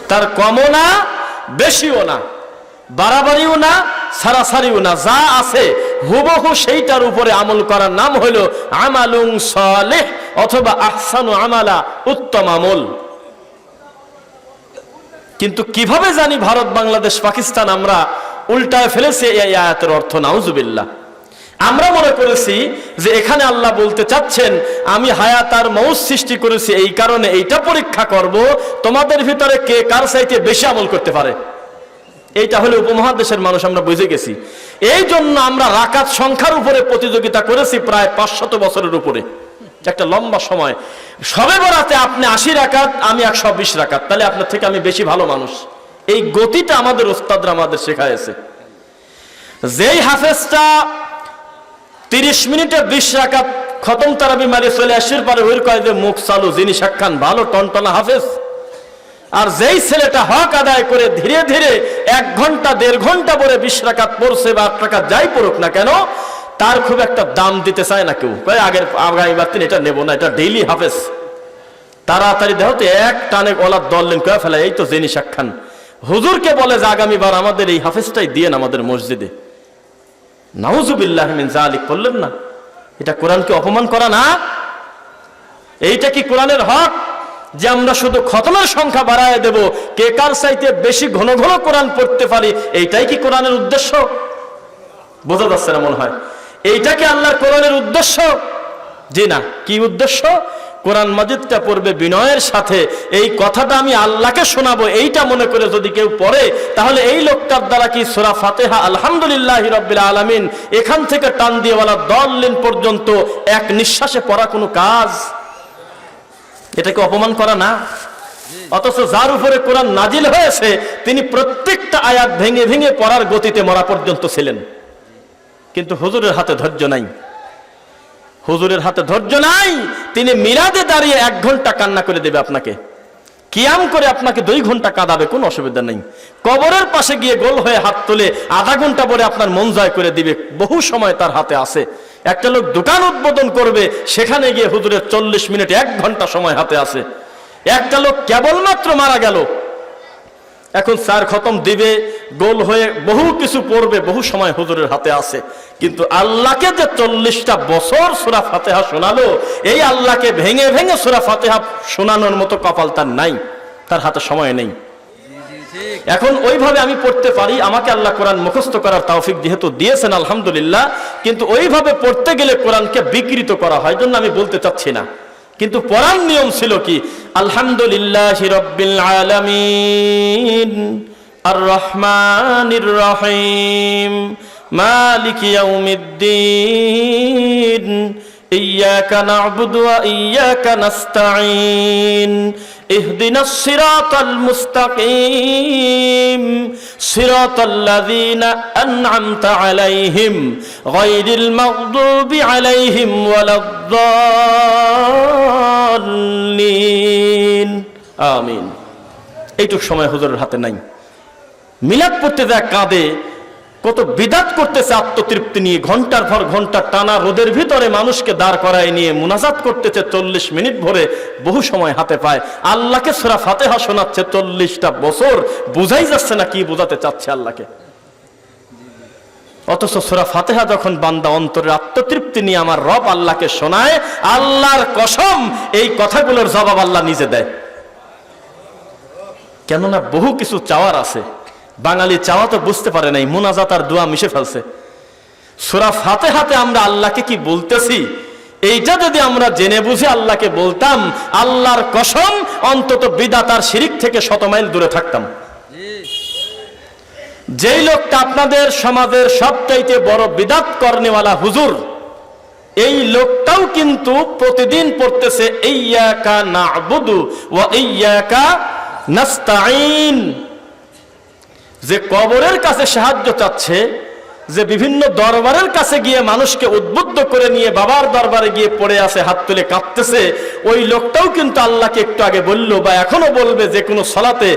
তার কমও না বেশিও না, বাড়াবাড়িও না সারাসারিও না, যা আছে হুবহু সেইটার উপরে আমল করার নাম হলো আমালুন সালেহ অথবা আহসানু আমালা, উত্তম আমল। কিন্তু কিভাবে জানি ভারত বাংলাদেশ পাকিস্তান আমরা উল্টায় ফেলেছে এই আয়াতের অর্থ, নাউজুবিল্লাহ। আমরা মনে করেছি যে এখানে আল্লাহ বলতে চাচ্ছেন আমি হায়াত আর মউত সৃষ্টি করেছি এই কারণে এইটা পরীক্ষা করব তোমাদের ভিতরে কে কার চাইতে বেশি আমল করতে পারে। এইটা হলো উপমহাদেশের মানুষ, আমরা বুঝে গেছি। এই জন্য আমরা রাকাত সংখ্যার উপরে প্রতিযোগিতা করেছি প্রায় 500 বছরের উপরে, একটা লম্বা সময়। সবে বরাতে আপনি 80 রাকাত, আমি 120 রাকাত, তাহলে আপনার থেকে আমি বেশি ভালো মানুষ। এই গতিটা আমাদের ওস্তাদরা আমাদের শেখায়ছে। যেই হাফেজটা 30 মিনিটে 20 রাকাত খতম তারাবি মারি চলে আসার পরে ওই কয় যে মুখ চালু, যিনি সাক্ষান ভালো টনটনা হাফেজ। আর যেই ছেলেটা হক আদায় করে ধীরে ধীরে 1 ঘন্টা 1.5 ঘন্টা পরে 20 রাকাত পড়ছে বা 8 রাকাত যাই পড়ুক না কেন, তার খুব একটা দাম দিতে চায় না কেউ। আগামীবার তিনি এটা নেবো না, এটা ডেইলি হাফেজ। তাড়াতাড়ি দেহতে এক টানে ওলার দললেন কয়ে ফেলা, এই তো জেনি সাক্ষান। হুজুরকে বলে যে আগামীবার আমাদের এই হাফেজটাই দিয়েন আমাদের মসজিদে। নাউজুবিল্লাহ মিন যালিক বললেন না, এটা কোরআনকে অপমান করা না? এইটা কি কোরআনের হক যে আমরা শুধু খতমের সংখ্যা বাড়ায় দেব, কে কার চাইতে বেশি ঘন ঘন কোরআন পড়তে পারি, এইটাই কি কোরআনের উদ্দেশ্য? বোঝা যাচ্ছে না মনে হয়। এইটা কি আল্লাহর কোরআনের উদ্দেশ্য? জি না। কি উদ্দেশ্য? কোরআন মাজিদটা পড়বে বিনয়ের সাথে, এই কথাটা আমি আল্লাহকে শোনাবো এইটা মনে করে যদি কেউ পড়ে, তাহলে এই লোকটার দ্বারা কি সূরা ফাতিহা আলহামদুলিল্লাহি রাব্বিল আলামিন এখান থেকে টান দিয়েওয়ালা দলিন পর্যন্ত এক নিঃশ্বাসে পড়া কোনো কাজ? এটাকে অপমান করা না? অথচ যার উপরে কোরআন নাজিল হয়েছে তিনি প্রত্যেকটা আয়াত ভেঙে ভেঙে পড়ার গতিতে মরা পর্যন্ত ছিলেন। কিন্তু হুজুরের হাতে ধৈর্য নাই, হুজুরের হাতে ধৈর্য নাই। তিনি মিলাদে দাঁড়িয়ে 1 ঘন্টা কান্না করে দেবে আপনাকে, কিয়াম করে আপনাকে 2 ঘন্টা কাঁদাবে, কোনো অসুবিধা নেই। কবরের পাশে গিয়ে গোল হয়ে হাত তুলে আধা ঘন্টা পরে আপনার মন জয় করে দিবে, বহু সময় তার হাতে আছে। একটা লোক দোকান উদ্বোধন করবে, সেখানে গিয়ে হুজুরের 40 মিনিট 1 ঘন্টা সময় হাতে আছে। একটা লোক কেবলমাত্র মারা গেল, এখন 4 খতম দিবে, গোল হয়ে বহু কিছু পড়বে, বহু সময় হুজুরের হাতে আছে। কিন্তু আল্লাহকে যে 40টা বছর সূরা ফাতিহা শোনালো, এই আল্লাহকে ভেঙে ভেঙে সূরা ফাতিহা শোনানোর মতো কপাল তার নাই, তার হাতে সময় নেই। এখন ওইভাবে আমি পড়তে পারি, আমাকে আল্লাহ কোরআন মুখস্থ করার তৌফিক যেহেতু দিয়েছেন আলহামদুলিল্লাহ, কিন্তু ওইভাবে পড়তে গেলে কোরআনকে বিকৃত করা হয়, জন্য আমি বলতে চাচ্ছি না। কিন্তু পড়ার নিয়ম ছিল কি? আলহামদুলিল্লাহি রাব্বিল আলামিন আর রহমানির রহিম মালিকি ইয়াউমিদ্দিন ইয়্যাকা না'বুদু ওয়া ইয়্যাকা নাস্তাঈন ইহদিনাস সিরাতাল মুস্তাকিম সিরাতাল্লাযীনা আন'আমতা আলাইহিম গায়রিল মাগদুবি আলাইহিম ওয়ালাদ-দাল্লিন। আমিন। এইটুক সময় হুজুরের হাতে নাই। মিলাদ পড়তে যায় কাঁদে, কত বিদাত করতেছে আত্মতৃপ্তি নিয়ে, ঘন্টার পর ঘন্টা টানা রোদের ভিতরে মানুষকে দাঁড় করায় নিয়ে মুনাজাত করতেছে 40 মিনিট ভরে, বহু সময় হাতে পায়। আল্লাহকে সূরা ফাতিহা শোনাচ্ছে 40টা বছর, বুঝাই যাচ্ছে না কি বোঝাতে চাচ্ছে আল্লাহকে। অথচ সূরা ফাতিহা যখন বান্দা অন্তরের আত্মতৃপ্তি নিয়ে আমার রব আল্লাহকে শোনায়, আল্লাহর কসম এই কথাগুলোর জবাব আল্লাহ নিজে দেয়। কেননা বহু কিছু চাওয়ার আছে, বাঙালি চাওয়া তো বুঝতে পারে নাই, মুনাজাত আর দোয়া মিশে ফেলছে। সূরা ফাতিহাতে আমরা আল্লাহকে কি বলতেছি এইটা যদি আমরা জেনে বুঝে আল্লাহকে বলতাম, আল্লাহর কসম অন্তত বিদআত আর শিরক থেকে 100 মাইল দূরে থাকতাম। যেই লোকটা আপনাদের সমাজের সবচাইতে বড় বিদআত করনেওয়ালা হুজুর, এই লোকটাও কিন্তু প্রতিদিন পড়তেছে ইয়্যাকা না'বুদু ওয়া ইয়্যাকা নাস্তাঈন। যে কবরের কাছে সাহায্য চাচ্ছে, যে বিভিন্ন দরবারের কাছে গিয়ে মানুষকে উদ্বুদ্ধ করে নিয়ে বাবার দরবারে গিয়ে পড়ে আছে, হাত তুলে কাঁদতেছে, ওই লোকটাও কিন্তু আল্লাহকে একটু আগে বলল বা এখনো বলবে যে কোনো সালাতে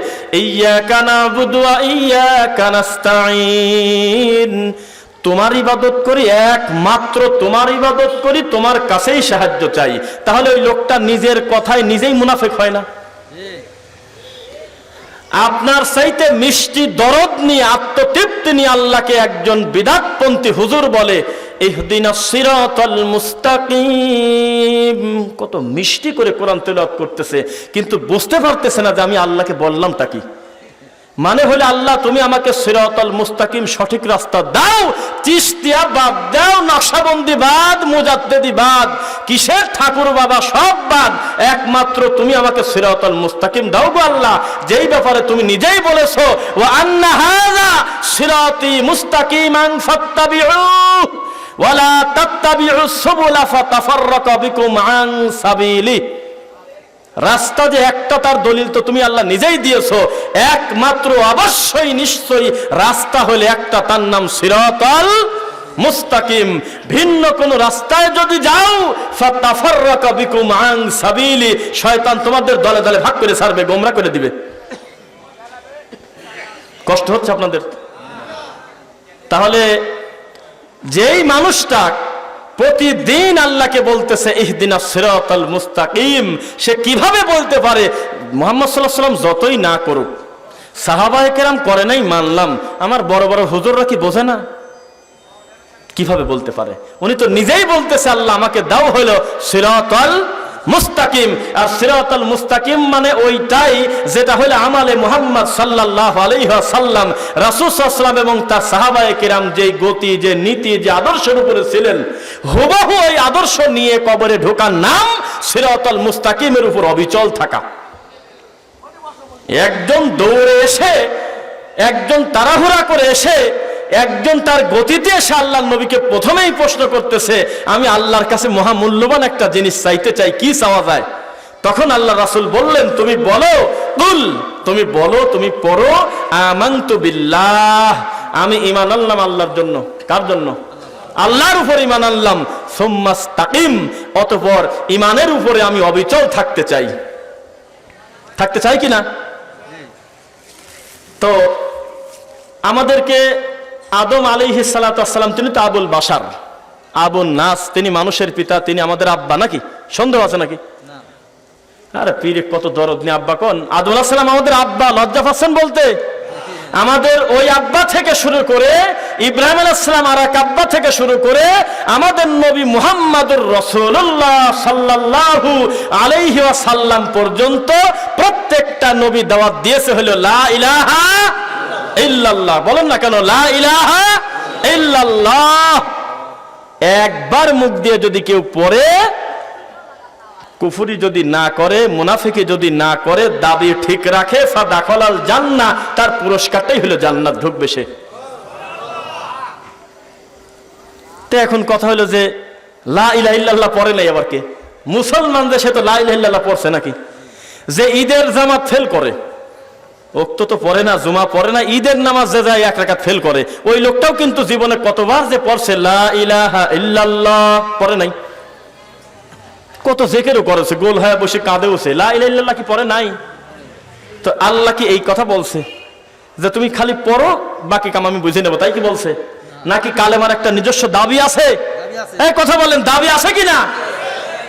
ইয়্যাকা না'বুদু ওয়া ইয়্যাকা নাস্তাঈন, তোমার ইবাদত করি, একমাত্র তোমার ইবাদত করি, তোমার কাছেই সাহায্য চাই। তাহলে ওই লোকটা নিজের কথায় নিজেই মুনাফিক হয় না? আপনার চাইতে মিষ্টি দরদ নিয়ে আত্মতৃপ্তি নিয়ে আল্লাহকে একজন বিদআতপন্থী হুজুর বলে ইহদিনাস সিরাতাল মুস্তাকিম। কত মিষ্টি করে কোরআন তেলাওয়াত করতেছে, কিন্তু বুঝতে পারতেছে না যে আমি আল্লাহকে বললামটা কি। মানে হলে আল্লাহ তুমি আমাকে সিরাতাল মুস্তাকিম সঠিক রাস্তা দাও, চিশতিয়া বাদ দাও, নকশবন্দি বাদ, মুজাদ্দিদি বাদ, কিসের ঠাকুর বাবা সব বাদ, একমাত্র তুমি আমাকে সিরাতাল মুস্তাকিম দাও গো আল্লাহ, যেই ব্যাপারে তুমি নিজেই বলেছো ওয়া আন্না হাযা সিরাতি মুস্তাকিমান ফাত্তাবিউ ওয়ালা তাত্তাবিউস সুবুলা ফাতাফাররাকা বিকুম আন সাবিলি। রাস্তা যে একটা, তার দলিল তো তুমি আল্লাহ নিজেই দিয়েছো। একমাত্র অবশ্যই নিশ্চয়ই রাস্তা হলে একটা, তার নাম সিরাতাল মুস্তাকিম। ভিন্ন কোন রাস্তায় যদি যাও ফাতাফাররাকা বিকুম আন সাবিলি, শয়তান তোমাদের দলে দলে ভাগ করে ছাড়বে, গোমরা করে দিবে। কষ্ট হচ্ছে আপনাদের? তাহলে যেই মানুষটা প্রতিদিন আল্লাহকে বলতেছে ইহদিনাস সিরাতাল মুস্তাকিম, সে কিভাবে বলতে পারে? মুহাম্মদ সাল্লাল্লাহু আলাইহি ওয়াসাল্লাম যতই না করুক, সাহাবায়ে কেরাম করে নাই মানলাম, আমার বড় বড় হুজুররা কি বোঝে না? কিভাবে বলতে পারে? উনি তো নিজেই বলতেছে আল্লাহ আমাকে দাও হলো সিরাতাল মুস্তাকিম। আর সিরাতাল মুস্তাকিম মানে ওইটাই যেটা হলো আমালে মুহাম্মদ সাল্লাল্লাহু আলাইহি ওয়াসাল্লাম, রাসূল সাল্লাল্লাহু আলাইহি ওয়াসাল্লাম এবং তার সাহাবায়ে কেরাম যে গতি, যে নীতি, যে আদর্শের উপরে ছিলেন, হুবহু ওই আদর্শ নিয়ে কবরে ঢোকার নাম সিরাতাল মুস্তাকিমের উপর অবিচল থাকা। একজন দৌড়ে এসে, একজন তাড়াহুড়া করে এসে, একজন তার গতিতে এসে আল্লাহর নবীকে প্রথমেই প্রশ্ন করতেছে আমি আল্লাহর কাছে মহামূল্যবান একটা জিনিস চাইতে চাই, কি চাওয়া যায়? তখন আল্লাহ রাসূল বললেন তুমি বলো, কুল, তুমি বলো, তুমি পড়ো আমানতু বিল্লাহ, আমি ঈমান আনলাম আল্লাহর জন্য। কার জন্য? আল্লাহর উপর ঈমান আনলাম। সুম্মাস্তাকিম, অতঃপর ঈমানের উপরে আমি অবিচল থাকতে চাই। থাকতে চাই কিনা? তো আমাদেরকে আদম আলাইহিস সালাতু ওয়াস সালাম, তিনি তো আবুল বাশার, আবুন নাস, তিনি মানুষের পিতা, তিনি আমাদের আব্বা নাকি? সন্দেহ আছে নাকি? আরে পীরে কত দরদ নিয়ে আব্বা কোন? আদম আলাইহিস সালাম আমাদের আব্বা, লজ্জা পাচ্ছেন বলতে? আমাদের ওই আব্বা থেকে শুরু করে ইব্রাহিম আলাইহিস সালাম আর এক আব্বা থেকে শুরু করে আমাদের নবী মুহাম্মদুর রাসূলুল্লাহ সাল্লাল্লাহু আলাইহি ওয়াসাল্লাম পর্যন্ত প্রত্যেকটা নবী দাওয়াত দিয়েছে হলো লা ইলাহা ইল্লাল্লাহ। বলেন না কেন লা ইলাহা ইল্লাল্লাহ? একবার মুখ দিয়ে যদি কেউ পড়ে, কুফরি যদি না করে, মুনাফিকি যদি না করে, দাবি ঠিক রাখে, ফাদাখালাল জান্নাহ, তার পুরস্কারটাই হলো জান্নাত, ঢুকবে সে। তো এখন কথা হলো যে লা ইলাহা ইল্লাল্লাহ পড়ে নাই আবার কে? মুসলমানদের সে তো লা ইলাহা ইল্লাল্লাহ পড়ছে নাকি? যে ঈদের জামাত ফেল করে, ওক্ত তো পড়ে না, জুমা পড়ে না, ঈদের নামাজ যে যায় এক রাকাত ফেল করে, ওই লোকটাও কিন্তু জীবনে কতবার যে পড়ছে লা ইলাহা ইল্লাল্লাহ, পড়ে নাই। কত জিকিরও করেছে, গোল হয়ে বসে কাঁদেওছে, লা ইলাহা ইল্লাল্লাহ কি পড়ে নাই? তো আল্লাহ কি এই কথা বলছে যে তুমি খালি পড়ো, বাকি কাম আমি বুঝে নেবো, তাই কি বলছে? নাকি কালেমার একটা নিজস্ব দাবি আছে? এই কথা বলেন, দাবি আছে কিনা?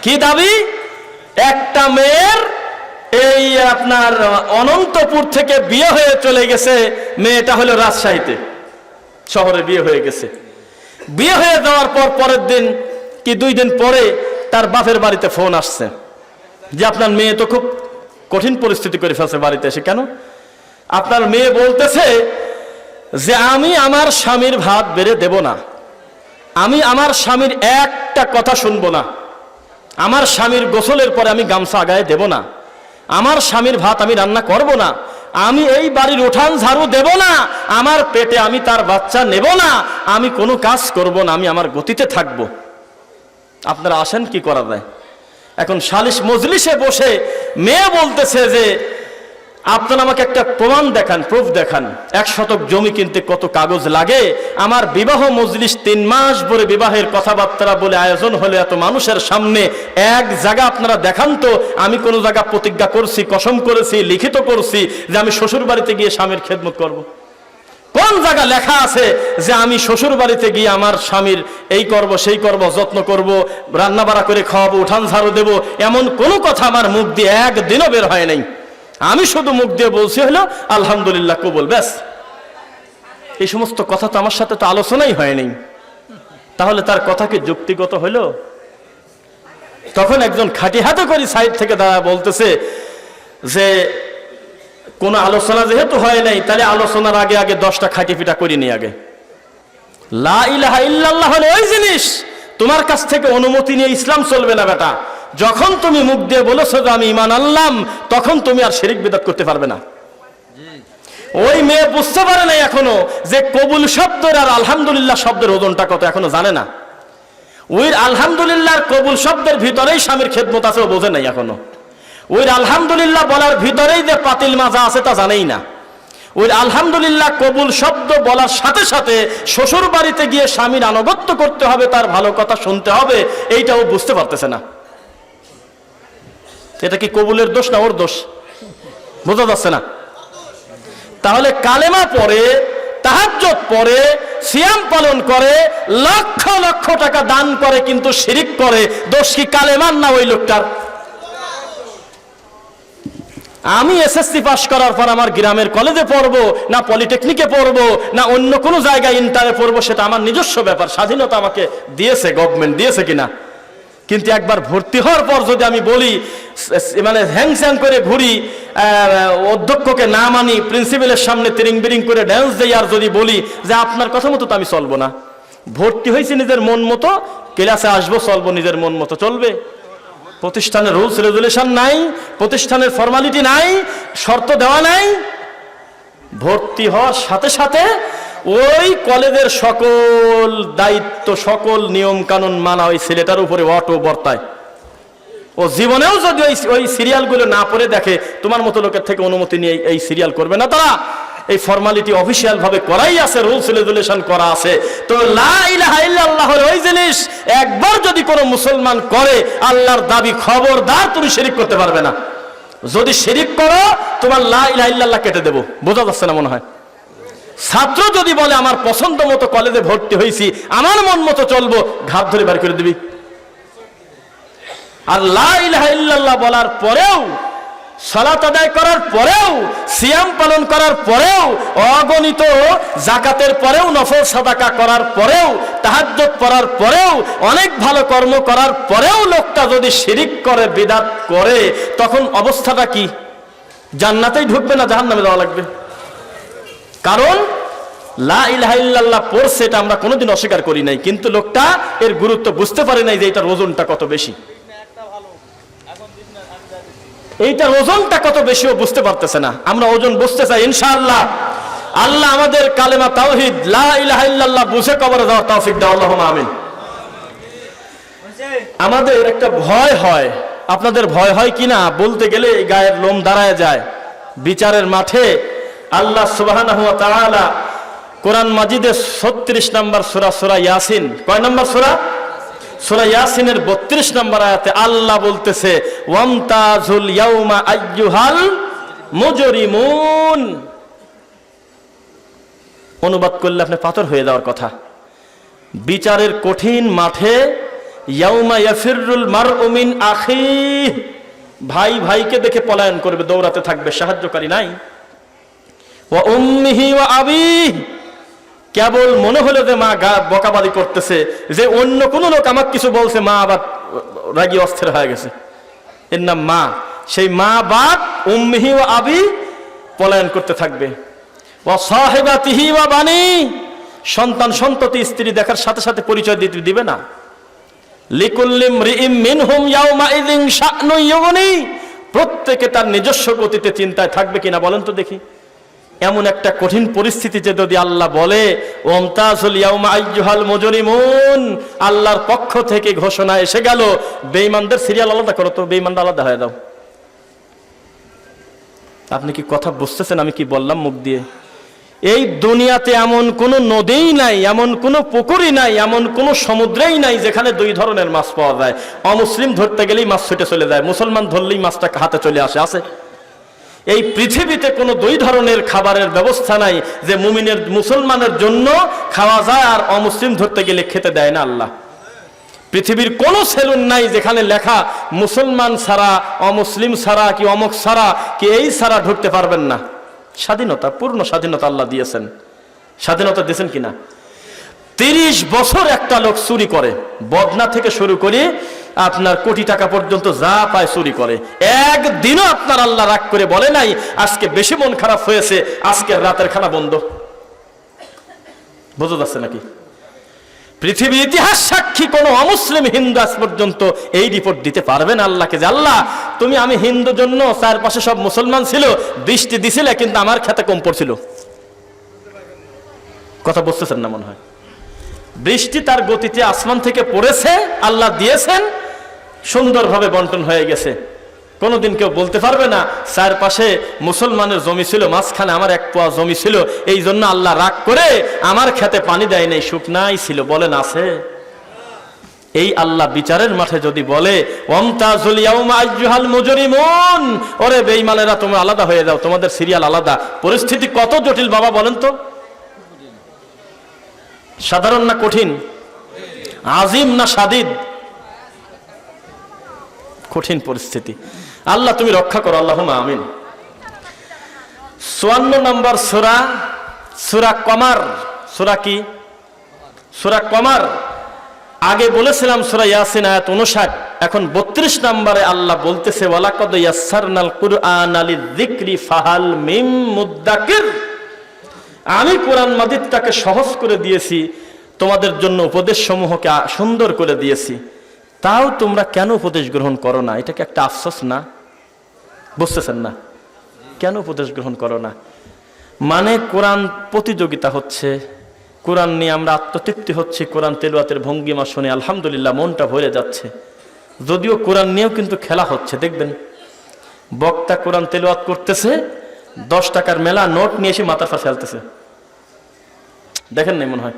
কি দাবি? একটা মেয়ের এই আপনার অনন্তপুর থেকে বিয়ে হয়ে চলে গেছে, মেয়েটা হলো রাজশাহীতে শহরে বিয়ে হয়ে গেছে। বিয়ে হয়ে যাওয়ার পর পরের দিন কি 2 দিন পরে তার বাপের বাড়িতে ফোন আসছে যে আপনার মেয়ে তো খুব কঠিন পরিস্থিতি করে ফেলছে বাড়িতে এসে। কেন? আপনার মেয়ে বলতেছে যে আমি আমার স্বামীর ভাত বেড়ে দেব না, আমি আমার স্বামীর একটা কথা শুনবো না, আমার স্বামীর গোসলের পরে আমি গামছা গায়ে দেব না, আমার স্বামীর ভাত আমি রান্না করব না, আমি এই বাড়ির উঠান ঝাড়ু দেব না, আমার পেটে আমি তার বাচ্চা নেব না, আমি কোনো কাজ করব না, আমি আমার গতিতে থাকব। আপনারা আসেন কি করা যায়? এখন সালিশ মজলিসে বসে মেয়ে বলতেছে যে আপনারা আমাকে একটা প্রমাণ দেখান, প্রুফ দেখান, 1 শতক জমি কিনতে কত কাগজ লাগে, আমার বিবাহ মজলিস 3 মাস ধরে বিবাহের কথাবার্তা বলে আয়োজন হলে এত মানুষের সামনে এক জায়গা আপনারা দেখান তো, আমি কোন জায়গা প্রতিজ্ঞা করছি, কসম করেছি, লিখিত করছি যে আমি শ্বশুর বাড়িতে গিয়ে স্বামীর খেদমত করব? কোন জায়গা লেখা আছে যে আমি শ্বশুর বাড়িতে গিয়ে আমার স্বামীর এই করব, সেই করব, যত্ন করব, রান্না বাড়া করে খাওয়াবো, উঠান ঝাড়ু দেব? এমন কোনো কথা আমার মুখ দিয়ে একদিনও বের হয় নাই। আমি শুধু মুখ দিয়ে বলছি হলো আলহামদুলিল্লাহ কবুল, ব্যাস। এই সমস্ত কথা তো আমার সাথে তো আলোচনাই হয়নি, তাহলে তার কথা কি যুক্তিগত হলো? তখন একজন খাঁটি হাতে করে সাইড থেকে দাঁড়া বলতেছে যে কোন আলোচনা যেহেতু হয় নাই, তাহলে আলোচনার আগে আগে 10টা খাঁটি পিটা করিনি আগে। লা ইলাহা ইল্লাল্লাহ হলো ওই জিনিস, তোমার কাছ থেকে অনুমতি নিয়ে ইসলাম চলবে না বেটা। যখন তুমি মুখ দিয়ে বলেছো যে আমি ঈমান আনলাম, তখন তুমি আর শিরক বিদআত করতে পারবে না। ওই মেয়ে বুঝতে পারে নাই এখনো যে কবুল শব্দের আর আলহামদুলিল্লাহ শব্দের ওজনটা কত, এখনো জানে না। ওই আলহামদুলিল্লাহ কবুল শব্দের ভিতরেই স্বামীর খেদমত আছে, ও বোঝে নাই এখনো। ওই আলহামদুলিল্লাহ বলার ভিতরেই যে পাতিল মাজা আছে তা জানেই না। ওই আলহামদুলিল্লাহ কবুল শব্দ বলার সাথে সাথে শ্বশুর বাড়িতে গিয়ে স্বামীর আনুগত্য করতে হবে, তার ভালো কথা শুনতে হবে, এইটাও বুঝতে পারতেছে না। এটা কি কবুলের দোষ না ওর দোষ? বোঝা যাচ্ছে না। তাহলে কালেমা পড়ে, তাহাজ্জুদ পড়ে, সিয়াম পালন করে, লক্ষ লক্ষ টাকা দান করে, কিন্তু শিরিক করে, দোষ কি কালেমার না ওই লোকটার? আমি এসএসসি পাস করার পর আমার গ্রামের কলেজে পড়বো না পলিটেকনিকে পড়বো না অন্য কোনো জায়গায় ইন্টারে পড়বো, সেটা আমার নিজস্ব ব্যাপার। স্বাধীনতা আমাকে দিয়েছে, গভর্নমেন্ট দিয়েছে কিনা। কিন্তু একবার ভর্তি হওয়ার পর যদি আমি বলি, মানে হ্যাংস্যাং করে ঘুরি, অধ্যক্ষকে না মানি, প্রিন্সিপালের সামনে তিরিং বিরিং করে ড্যান্স দেই, আর যদি বলি যে আপনার কথা মতো তো আমি চলবো না, ভর্তি হয়েছি নিজের মন মতো, ক্লাসে আসবো চলবো নিজের মন মতো, চলবে? প্রতিষ্ঠানের রুলস রেগুলেশন নাই, প্রতিষ্ঠানের ফর্মালিটি নাই, শর্ত দেওয়া নাই। ভর্তি হওয়ার সাথে সাথে ওই কলেজের সকল দায়িত্ব, সকল নিয়ম কানুন মানা ওই ছেলেটার উপরে অটো বর্তায়। ও জীবনেও যদি ওই সিরিয়ালগুলো না পড়ে দেখে, তোমার মতো লোকের থেকে অনুমতি নিয়ে এই সিরিয়াল করবে না তারা। এই ফর্মালিটি অফিসিয়াল ভাবে করাই আছে, রুলস রেগুলেশন করা আছে। তো লা ইলাহা ইল্লাল্লাহ ওই জিনিস একবার যদি কোনো মুসলমান করে, আল্লাহর দাবি খবরদার তুমি শিরিক করতে পারবে না। যদি শিরিক করো, তোমার লা ইলাহা ইল্লাল্লাহ কেটে দেবো। বোঝা যাচ্ছে না মনে হয়? ছাত্র যদি বলে আমার পছন্দ মতো কলেজে ভর্তি হয়েছি, আমার মন মতো চলবো, ঘাট ধরে বের করে দিবি। আর লা ইলাহা ইল্লাল্লাহ বলার পরেও, সালাত আদায় করার পরেও, সিয়াম পালন করার পরেও, অগণিত যাকাতের পরেও, নফল সাদাকা করার পরেও, তাহাজ্জুদ পড়ার পরেও, অনেক ভালো কর্ম করার পরেও লোকটা যদি শিরিক করে, বিদআত করে, তখন অবস্থাটা কি? জান্নাতেই ঢুকবে না জাহান্নামে যাওয়া লাগবে? কারণ লা ইলাহা ইল্লাল্লাহ পড়ছে, এটা আমরা কোনোদিন অস্বীকার করি নাই, কিন্তু লোকটা এর গুরুত্ব বুঝতে পারে নাই যে এটার ওজনটা কত বেশি। এইটার ওজনটা কত বেশি ও বুঝতে পারতেছে না। আমরা ওজন বুঝতে চাই ইনশাআল্লাহ। আল্লাহ আমাদের কালেমা তাওহীদ লা ইলাহা ইল্লাল্লাহ বুঝে কবরে যাওয়ার তৌফিক দাও, আল্লাহুম্মা আমিন। আমাদের একটা ভয় হয়, আপনাদের ভয় হয় কিনা বলতে গেলে গায়ের লোম দাঁড়ায় যায়। বিচারের মাঠে আল্লাহ সুবহানাহু ওয়া তাআলা কোরআন মাজিদের 36 নম্বর সূরা, সূরা ইয়াসিন, কয় নম্বর সূরা? সূরা ইয়াসিনের 32 নম্বর আয়াতে আল্লাহ বলতেছে, ওয়ামতাজুল ইয়াউমা আইয়ুহাল মুজরিমুন। অনুবাদ করলে আপনি পাথর হয়ে যাওয়ার কথা। বিচারের কঠিন মাঠে ইয়াউমা ইয়াফিরুল মারউ মিন আখিহি, ভাই ভাইকে দেখে পলায়ন করবে, দৌড়াতে থাকবে, সাহায্যকারী নাই। ওয়া উম্মিহি ওয়া আবিহি, কেবল মনে হলো যে মা বকাবাদি করতেছে, যে অন্য কোন লোক আমাকে কিছু বলছে, মা আবার রাগী অস্থির হয়ে গেছে, এর নাম মা। সেই মা বাপ উম্মিহি ওয়া আবি পলায়ন করতে থাকবে। ওয়া সাহিবাতিহি ওয়া বানি, সন্তান সন্ততি স্ত্রী দেখার সাথে সাথে পরিচয় দিবে না। লিকুল্লি ইমরিইম মিনহুম ইয়াউমা ইযিন শা'নু ইউগনি, প্রত্যেকে তার নিজস্ব গতিতে চিন্তায় থাকবে কিনা বলেন তো দেখি। এমন একটা কঠিন পরিস্থিতিতে যদি আল্লাহ বলে ওয়ামতাজুল ইয়াউমা আইয়ুহাল মুজরিমুন, আল্লাহর পক্ষ থেকে ঘোষণা এসে গেল, বেঈমানদের সিরিয়াল আলাদা করো তো, বেঈমানরা আলাদা হয়ে দাও। আপনি কি কথা বুঝতেছেন আমি কি বললাম মুখ দিয়ে? এই দুনিয়াতে এমন কোনো নদীই নাই, এমন কোনো পুকুরই নাই, এমন কোনো সমুদ্রেই নাই যেখানে দুই ধরনের মাছ পাওয়া যায়। অমুসলিম ধরতে গেলেই মাছ ছুটে চলে যায়, মুসলমান ধরলেই মাছটা হাতে চলে আসে। আছে? এই পৃথিবীতে কোনো দুই ধরনের খাবারের ব্যবস্থা নাই যে মুমিনের মুসলমানের জন্য খাওয়া যায় আর অমুসলিম ধরতে গেলে খেতে দেয় না আল্লাহ। পৃথিবীর কোন সেলুন নাই যেখানে লেখা মুসলমান ছাড়া, অমুসলিম ছাড়া, কি অমুক ছাড়া, কি এই ছাড়া ঢুকতে পারবেন না। স্বাধীনতা, পূর্ণ স্বাধীনতা আল্লাহ দিয়েছেন। স্বাধীনতা দিয়েছেন কিনা? 30 বছর একটা লোক চুরি করে, বদনা থেকে শুরু করে আপনার কোটি টাকা পর্যন্ত যা পায় চুরি করে। একদিনও আপনার আল্লাহ রাগ করে বলে নাই আজকে বেশি মন খারাপ হয়েছে, আজকের রাতের খানা বন্ধ। বোঝা যাচ্ছে নাকি? পৃথিবীর ইতিহাস সাক্ষী কোন অমুসলিম হিন্দু আজ পর্যন্ত এই রিপোর্ট দিতে পারবে না আল্লাহকে যে আল্লাহ তুমি, আমি হিন্দু জন্য চারপাশে সব মুসলমান ছিল, বৃষ্টি দিছিলে কিন্তু আমার খেতে কম পড়ছিল। কথা বুঝতেছেন না মনে হয়? বৃষ্টি তার গতিতে আসমান থেকে পড়েছে, আল্লাহ দিয়েছেন, সুন্দরভাবে বন্টন হয়ে গেছে। কোনোদিন কেউ বলতে পারবে না চারপাশে মুসলমানের জমি ছিল, মাঝখানে আমার এক পোয়া জমি ছিল, এই জন্য আল্লাহ রাগ করে আমার খেতে পানি দেয় নাই, শুকনাই ছিল। বলেন আছে? এই আল্লাহ বিচারের মাঠে যদি বলে ওয়ামতাজুল ইয়াউমা আইয়ুহাল মুজরিমুন, ওরে বেঈমানেরা তোমরা আলাদা হয়ে যাও, তোমাদের সিরিয়াল আলাদা। পরিস্থিতি কত জটিল বাবা বলেন তো? সাধারণ না কঠিন? আজিম না শাদীদ? কঠিন পরিস্থিতি। আল্লাহ তুমি রক্ষা করো, আল্লাহুম্মা আমিন। 54 নম্বর সূরা, সূরা কমার। সূরা কি? সূরা কমার। আগে বলেছিলাম সূরা ইয়াসিন আয়াত 59, এখন 32 নম্বরে আল্লাহ বলতেছে ওয়ালাকাদ ইয়াসসারনাল কুরআনা লিযিকরি ফাহাল মিম মুদ্দাকির। আমি কোরআন মাজিদটাকে সহজ করে দিয়েছি, তোমাদের জন্য উপদেশ সমূহকে সুন্দর করে দিয়েছি, তাও তোমরা কেন উপদেশ গ্রহণ করো না? এটা কি একটা আফসোস না? বুঝতেছেন না? কেন উপদেশ গ্রহণ করো না? মানে কোরআন প্রতিযোগিতা হচ্ছে, কোরআন নিয়ে আমরা আত্মতৃপ্তি হচ্ছে, কোরআন তেলাওয়াতের ভঙ্গিমা শুনে আলহামদুলিল্লাহ মনটা ভরে যাচ্ছে। যদিও কোরআন নিয়েও কিন্তু খেলা হচ্ছে। দেখবেন বক্তা কোরআন তেলাওয়াত করতেছে, 10 টাকার মেলা নোট নিয়ে এসে মাথার ফাঁস ফেলতেছে। দেখেন নাই মনে হয়?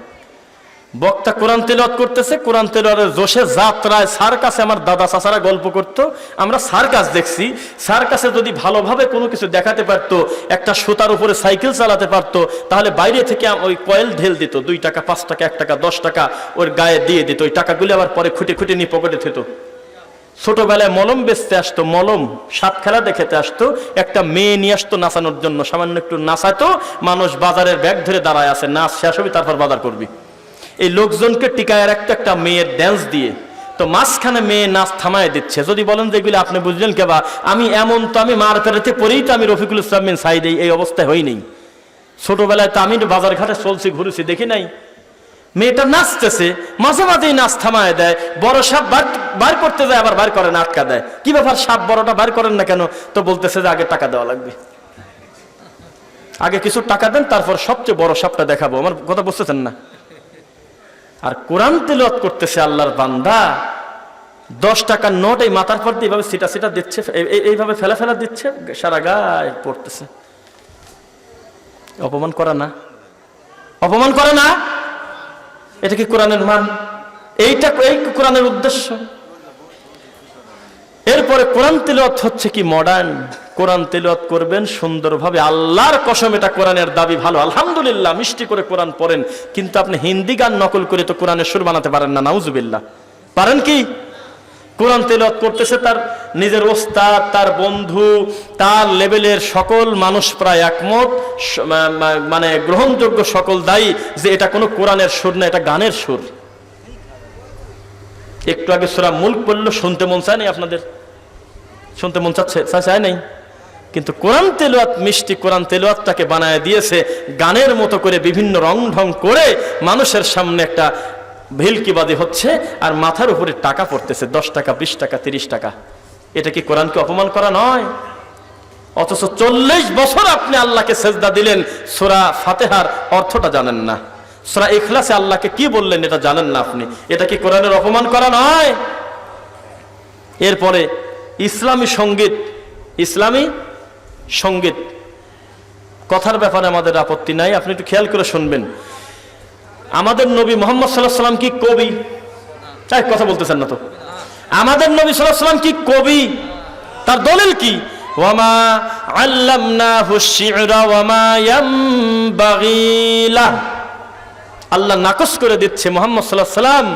বক্তা কোরআন তেলাওয়াত করতেছে, কোরআন তেলাওয়াতের জোশে যাত্রায় সার্কাসে আমার দাদা চাচারা গল্প করত, আমরা সার্কাস দেখছি। সার্কাসে যদি ভালোভাবে কোনো কিছু দেখাতে পারতো, একটা সুতার উপরে সাইকেল চালাতে পারতো, তাহলে বাইরে থেকে ওই কয়েল ঢেল দিত, 2 টাকা 5 টাকা 1 টাকা 10 টাকা ওর গায়ে দিয়ে দিত। ওই টাকাগুলি আবার পরে খুঁটে খুঁটে নিয়ে পকেটে থিত। ছোটবেলায় মলম বেচতে আসতো, মলম সাপ খেলা দেখতে আসতো, একটা মেয়ে নিয়ে আসতো নাচানোর জন্য, সামান্য একটু নাচাতো, মানুষ বাজারের ব্যাগ ধরে দাঁড়ায় আছে, নাচ শেষ হবে তারপর বাজার করবি। এই লোকজনকে টিকায় রাখতো একটা মেয়ের ড্যান্স দিয়ে। তো মাঝখানে মেয়ে নাচ থামায় দিচ্ছে। যদি বলেন যে এগুলি আপনি বুঝলেন কেবা, আমি এমন তো আমি মার পেরেতে পরেই তো আমি রফিকুল ইসলাম বিন সাইদ এই অবস্থায় হই নেই। ছোটবেলায় তো আমি বাজার ঘাটে চলছি, ঘুরেছি, দেখি নাই? মেয়েটা নাচতেছে, মাঝে মাঝেই নাচ থামায় দেয়, বড় সাপ বার করতে যায়, আবার বার করে না, আটকা দেয়। কি ব্যাপার, সাপ বড়টা বার করেন না কেন? তো বলতেছে যে আগে টাকা দেওয়া লাগবে, আগে কিছু টাকা দেন, তারপর সবচেয়ে বড় সাপটা দেখাবো। আমার কথা বুঝতেছেন না? আর কোরআন তেলাওয়াত করতেছে আল্লাহর বান্দা, 10 টাকার নোট এই মাথার পর দিয়ে এইভাবে সিটা সিটা দিচ্ছে, এইভাবে ফেলা ফেলা দিচ্ছে, সারা গায়ে পড়তেছে। অপমান করা না? অপমান করে না? এটা কি কোরআনের মান? এইটা এই কোরআনের উদ্দেশ্য? এরপরে কোরআন তেলাওয়াত হচ্ছে কি মডার্ন। কোরআন তেলাওয়াত করবেন সুন্দরভাবে, আল্লাহর কসম এটা কোরআনের দাবি ভালো, আলহামদুলিল্লাহ মিষ্টি করে কোরআন পড়েন, কিন্তু আপনি হিন্দি গান নকল করে তো কোরআনের সুর বানাতে পারেন না, নাউজুবিল্লাহ। পারেন কি? কোরআন তেলাওয়াত করতেছে তার নিজের ওস্তাদ, তার বন্ধু, তার লেভেলের সকল মানুষ প্রায় একমত, মানে গ্রহণযোগ্য সকল দায়ী যে এটা কোনো কোরআনের সুর না, এটা গানের সুর। একটু আগে সূরা মুলক পড়ল, শুনতে মন চায় নাই? আপনাদের শুনতে মন চায় নাই? কিন্তু কোরআন তেলাওয়াত মিষ্টি, কোরআন তেলাওয়াতটাকে বানায় দিয়েছে গানের মতো করে, বিভিন্ন রং ঢং করে মানুষের সামনে একটা ভেলকিবাদী হচ্ছে, আর মাথার উপরে টাকা পড়তেছে, 10 টাকা 20 টাকা 30 টাকা। এটা কি কোরআনকে অপমান করা নয়? অথচ 40 বছর আপনি আল্লাহকে সেজদা দিলেন, সূরা ফাতিহার অর্থটা জানেন না, সূরা ইখলাসে আল্লাহকে কি বললেন এটা জানেন না আপনি। এটা কি কোরআনের অপমান করা নয়? এরপরে ইসলামী সঙ্গীত, ইসলামী সঙ্গীত কথার ব্যাপারে আমাদের আপত্তি নাই, আপনি একটু খেয়াল করে শুনবেন। আমাদের নবী মুহাম্মদ সাল্লাল্লাহু আলাইহি ওয়াসাল্লাম কি কবি? কথা বলতেছেন না তো? আমাদের নবী সাল্লাল্লাহু আলাইহি ওয়াসাল্লাম কি কবি? তার দলিল কি? ওয়ামা আল্লামনাহু শি'রা ওয়ামা ইয়ামবাগি লাহ। আল্লাহ নাকচ করে দিচ্ছে মুহাম্মদ সাল্লাল্লাহু আলাইহি ওয়াসাল্লাম